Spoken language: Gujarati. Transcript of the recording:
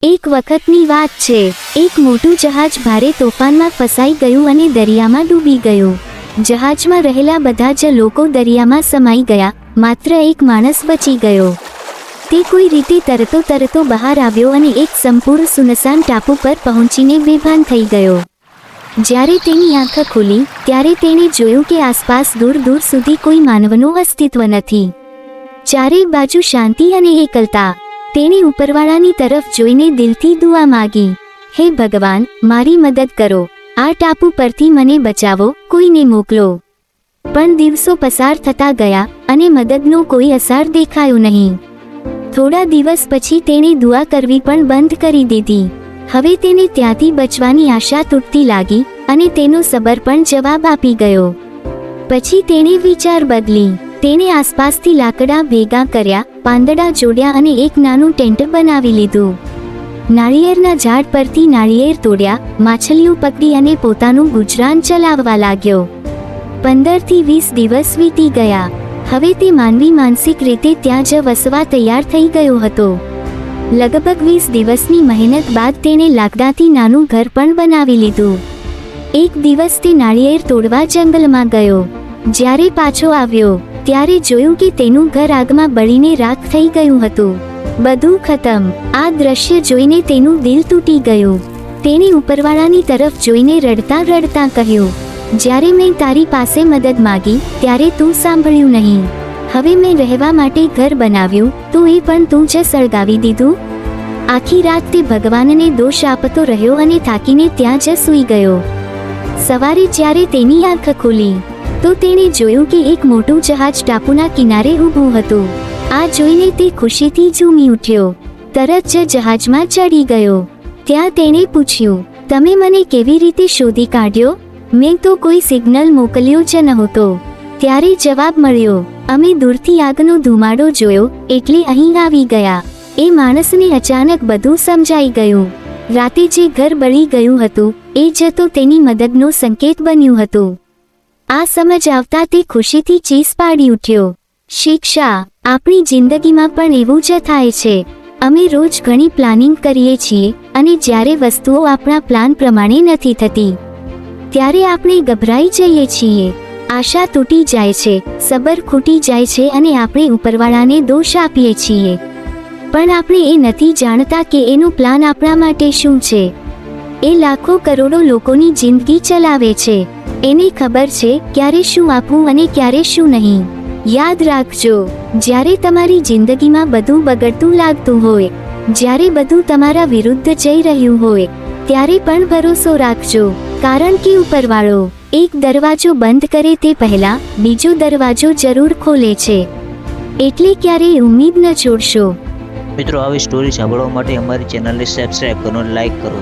એક વખતની વાત છે, એક મોટું જહાજ ભારે તોફાનમાં ફસાઈ ગયું અને દરિયામાં ડૂબી ગયું. જહાજમાં રહેલા બધા જ લોકો દરિયામાં સમાઈ ગયા, માત્ર એક માણસ બચી ગયો. તે કોઈ રીતે તરતો બહાર આવ્યો અને એક સંપૂર્ણ સુનસાન ટાપુ પર પહોંચીને બેભાન થઈ ગયો. જ્યારે તેની આંખ ખુલી ત્યારે તેણે જોયું કે આસપાસ દૂર દૂર સુધી કોઈ માનવનું અસ્તિત્વ નથી. ચારે બાજુ શાંતિ અને એકલતા. તેણે ઉપરવાળાની તરફ જોઈને દિલથી દુઆ માગી, હે ભગવાન, મારી મદદ કરો, આ ટાપુ પરથી મને બચાવો, કોઈને મોકલો. પણ દિવસો પસાર થતા ગયા અને મદદનો કોઈ અસર દેખાયો નહીં. થોડા દિવસ પછી તેણે દુઆ કરવી પણ બંધ કરી દીધી. હવે તેને ત્યાંથી બચવાની આશા તૂટતી લાગી અને તેનો સબર પણ જવાબ આપી ગયો. પછી તેણે વિચાર બદલી. તેણે આસપાસથી લાકડા ભેગા કર્યા, પાંદડા જોડ્યા અને એક નાનું ટેન્ટ બનાવી લીધું. નાળિયેરના ઝાડ પરથી નાળિયેર તોડ્યા, માછલીઓ પકડી અને પોતાનું ગુજરાન ચલાવવા લાગ્યો. 15 થી 20 દિવસ વીતી ગયા. હવે તે માનવી માનસિક રીતે ત્યાં જ વસવા તૈયાર થઈ ગયો હતો. લગભગ 20 દિવસની મહેનત બાદ તેણે લાકડાથી નાનું ઘર પણ બનાવી લીધું. એક દિવસ તે નાળિયેર તોડવા જંગલમાં ગયો. જ્યારે પાછો આવ્યો ત્યારે જોયું કે તેનું ઘર આગમાં બળીને રાખ થઈ ગયું હતું. બધું ખતમ. આ દ્રશ્ય જોઈને તેનું દિલ તૂટી ગયું. તેણે ઉપરવાળાની તરફ જોઈને રડતા રડતા કહ્યું, જ્યારે મેં તારી પાસે મદદ માગી ત્યારે તું સાંભળ્યું નહીં. હવે મેં રહેવા માટે ઘર બનાવ્યું તો એ પણ તું જ સળગાવી દીધું. આખી રાત તે ભગવાનને દોષ આપતો રહ્યો અને થાકીને ત્યાં જ સૂઈ ગયો. સવારે જ્યારે તેની આંખ ખુલી તો તેણે જોયું કે એક મોટું જહાજ ટાપુના કિનારે ઊભું હતું. આ જોઈને તે ખુશીથી ઝૂમી ઉઠ્યો. તરત જ જહાજમાં ચડી ગયો. ત્યાં તેણે પૂછ્યું, તમે મને કેવી રીતે શોધી કાઢ્યો? મેં તો કોઈ સિગ્નલ મોકલ્યો જ નહોતો. ત્યારે જવાબ મળ્યો, અમે દૂરથી આગનો ધુમાડો જોયો એટલે અહીં આવી ગયા. એ માણસને અચાનક બધું સમજાઈ ગયું. રાતે જે ઘર બળી ગયું હતું એ જ તો તેની મદદનો સંકેત બન્યું હતું. આ સમજ આવતા તે ખુશીથી ચીસ પાડી ઉઠ્યો. શિક્ષા. આપણી જિંદગીમાં પણ એવું જ થાય છે. અમે રોજ ઘણી પ્લાનિંગ કરીએ છીએ અને જ્યારે વસ્તુઓ આપણા પ્લાન પ્રમાણે નથી થતી ત્યારે આપણે ગભરાઈ જઈએ છીએ. આશા તૂટી જાય છે, સબર ખૂટી જાય છે અને આપણે ઉપરવાળાને દોષ આપીએ છીએ. પણ આપણે એ નથી જાણતા કે એનો પ્લાન આપણા માટે શું છે. એ લાખો કરોડો લોકોની જિંદગી ચલાવે છે. એને ખબર છે ક્યારે શું આપવું અને ક્યારે શું નહીં. યાદ રાખજો, જ્યારે તમારી જિંદગીમાં બધું બગડતું લાગતું હોય, જ્યારે બધું તમારા વિરુદ્ધ જઈ રહ્યું હોય, ત્યારે પણ ભરોસો રાખજો, કારણ કે ઉપરવાળો એક દરવાજો બંધ કરે તે પહેલા બીજો દરવાજો જરૂર ખોલે છે. એટલે ક્યારેય ઉમ્મીદ ન છોડશો. મિત્રો, આવી સ્ટોરી સાંભળવા માટે અમારી ચેનલને સબસ્ક્રાઇબ કરો, લાઈક કરો.